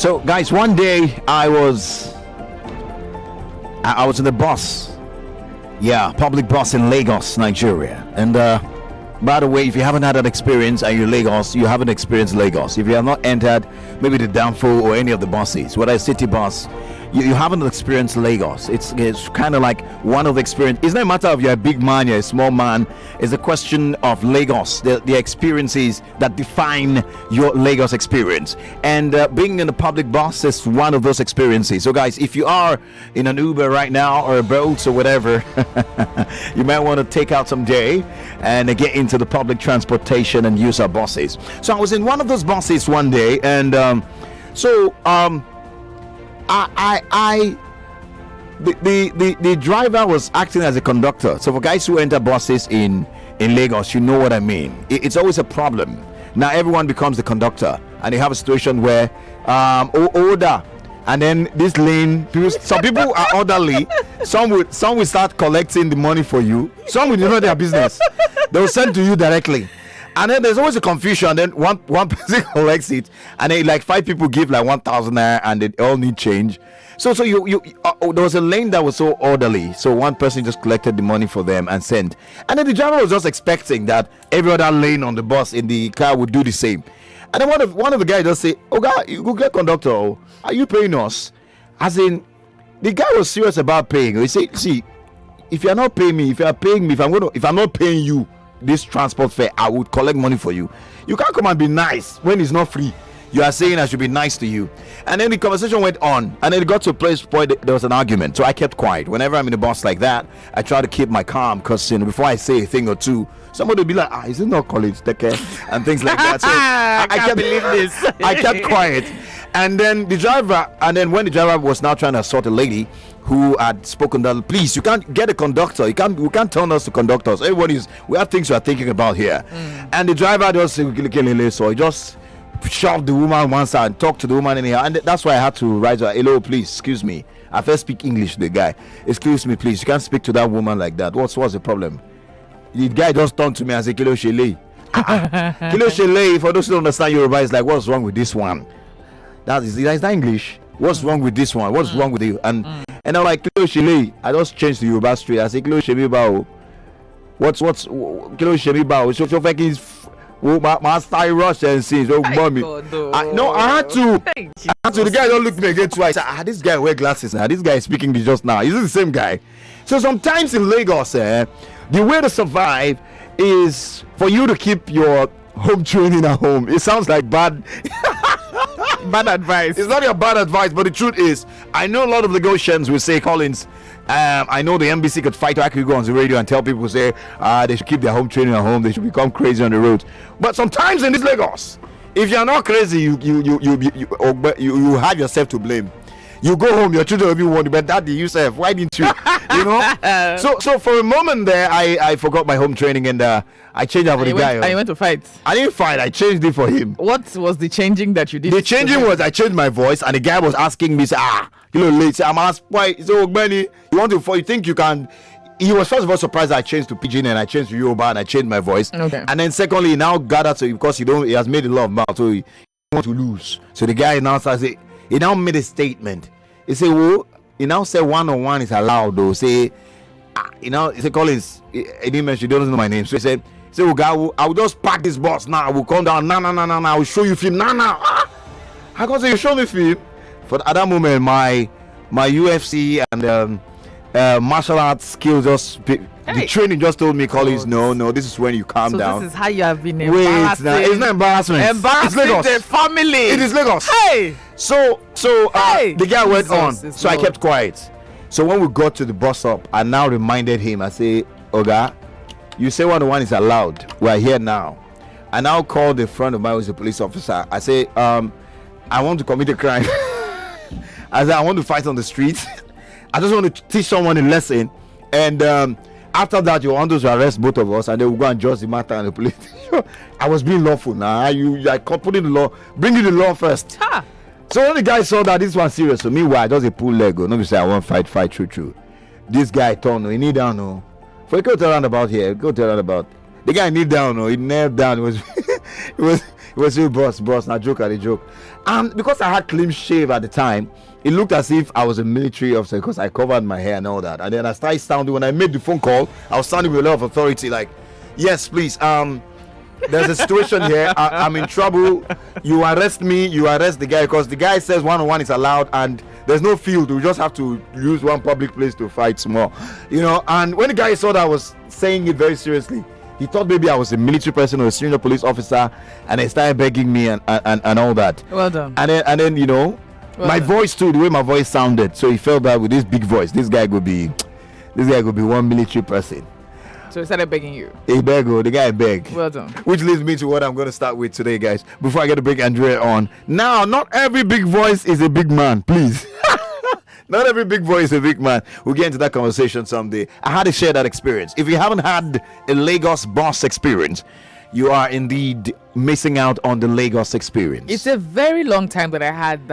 So, guys, one day I was in the bus. Yeah, public bus in Lagos, Nigeria. And by the way, if you haven't had that experience and you're Lagos, you haven't experienced Lagos. If you have not entered maybe the Danfo or any of the buses, whether it's city bus, you haven't experienced Lagos. It's kind of like one of the experience. It's not a matter of you're a big man, you're a small man. It's a question of Lagos, the experiences that define your Lagos experience. And being in a public bus is one of those experiences. So guys, if you are in an Uber right now or a Bolt or whatever, you might want to take out some day and get into the public transportation and use our buses. So I was in one of those buses one day, and the driver was acting as a conductor. So for guys who enter buses in Lagos, you know what I mean. It's always a problem. Now everyone becomes the conductor, and you have a situation where order, and then this lane, some people are orderly. Some will start collecting the money for you. Some will know their business. They will send to you directly. And then there's always a confusion. Then one person collects it, and then like 5 people give like 1,000 naira, and they all need change. So you there was a lane that was so orderly. So one person just collected the money for them and sent. And then the driver was just expecting that every other lane on the bus in the car would do the same. And then one of the guys just say, "Oh God, you go get conductor. Oh, are you paying us?" As in, the guy was serious about paying. He said, "See, if you are not paying me, if I'm not paying you this transport fare, I would collect money for you. You can't come and be nice when it's not free. You are saying I should be nice to you." And then the conversation went on, and then it got to a place where there was an argument. So I kept quiet. Whenever I'm in a bus like that, I try to keep my calm, because before I say a thing or two, somebody will be like, is it not college Teke? And things like that. So I can't believe this. I kept quiet. And then when the driver was now trying to sort a lady who had spoken that, please, you can't get a conductor. We can't turn us to conductors. We have things we are thinking about here. And the driver just so he just shoved the woman one side and talked to the woman anyhow. And that's why I had to write her, "Hello, please, excuse me." I first speak English to the guy. "Excuse me, please, you can't speak to that woman like that. What's the problem?" The guy just turned to me and said, "Kilo Shele." Kilo Shele, for those who don't understand Yoruba, is like, what's wrong with this one? Is that English? What's wrong with this one? What's wrong with you? And I'm like, "Kilo Shele." I just changed the Yoruba straight. I said, "Kilo Shele bao. What's Kilo Shele bao? So fucking my style rush and scenes. Oh, mommy. I had to. The guy don't look me again twice. This guy wear glasses now. This guy is speaking just now. Is this the same guy? So sometimes in Lagos, the way to survive is for you to keep your home training at home. It sounds like bad advice. It's not your bad advice, but the truth is, I know a lot of Lagosians will say, "Collins, I know the NBC could fight. I could go on the radio and tell people, say they should keep their home training at home. They should become crazy on the road." But sometimes in this Lagos, if you're not crazy, you have yourself to blame. You go home, your children will be wondering, "But daddy, yourself, why didn't you?" You know. So for a moment there, I forgot my home training, and I changed out for the guy. And you went to fight? I didn't fight. I changed it for him. What was the changing that you did? The changing was I changed my voice, and the guy was asking me, late. I'm asked why. So Benny, you think you can? He was first of all surprised that I changed to Pidgin and I changed to Yoruba and I changed my voice. Okay. And then secondly, he now gathered to because he has made a lot of mouth, so he want to lose. So the guy now starts he now made a statement. He said, "Well," he now said 1-on-1 is allowed though. Say, he said, "Collins," he didn't mention, he doesn't know my name. So he said, "Well, guy, I will just pack this bus now. I will come down. No, I will show you film. No. I can say, you show me film." For at that moment, my UFC and martial arts skills the training just told me, "Collins, no, this is when you calm down." This is how you have been embarrassing. Wait, it's not embarrassment. Embarrassing the family. It is Lagos. Hey. So the guy went on. So I kept quiet. So when we got to the bus stop, I now reminded him. I say, "Oga, you say 1-on-1 is allowed. We are here now." I now called a friend of mine who's a police officer. I say, "I want to commit a crime." I said, "I want to fight on the streets. I just want to teach someone a lesson. And after that, you want to arrest both of us, and then we'll go and judge the matter and the police." I was being lawful now. I put in the law, bring in the law first. Ha. So when the guy saw that this was serious, so meanwhile, I just a pull leg. Nobody say I want fight true. This guy turned, he kneel down. No, for go to roundabout here, go to roundabout. The guy kneel down. No, he knelt down. It It was you, boss. Now joke at the joke. And because I had clean shave at the time, it looked as if I was a military officer because I covered my hair and all that. And then I started sounding, when I made the phone call, I was sounding with a lot of authority, like, yes, please, there's a situation here. I'm in trouble. You arrest me, you arrest the guy, because the guy says one-on-one is allowed and there's no field. We just have to use one public place to fight small. And when the guy saw that I was saying it very seriously, he thought maybe I was a military person or a senior police officer, and he started begging me and all that. Well done. And then Well my done. voice too, the way my voice sounded. So he felt that with this big voice, this guy could be one military person. So he started begging you. He beg, the guy beg. Well done. Which leads me to what I'm going to start with today, guys. Before I get to bring Andrea on. Now, not every big voice is a big man, please. Not every big voice is a big man. We'll get into that conversation someday. I had to share that experience. If you haven't had a Lagos boss experience, you are indeed missing out on the Lagos experience. It's a very long time that I had that.